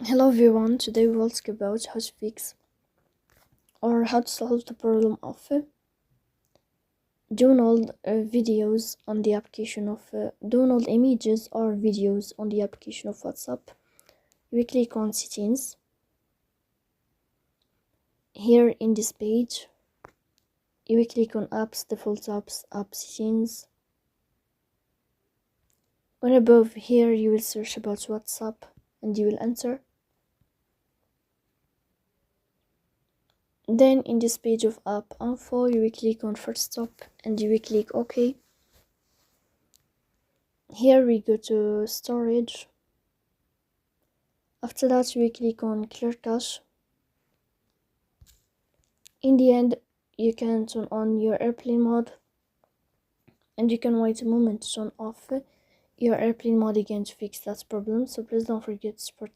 Hello everyone, today we will talk about how to fix or how to solve the problem of download videos on the application of download images or videos on the application of WhatsApp. We click on settings. Here in this page, you will click on apps, default apps, app settings. On above here, you will search about WhatsApp and you will enter. Then in this page of app info, you will click on first stop and you will click OK. Here we go to storage. After that, we click on clear cache. In the end, you can turn on your airplane mode and you can wait a moment to turn off your airplane mode again to fix that problem. So please don't forget to support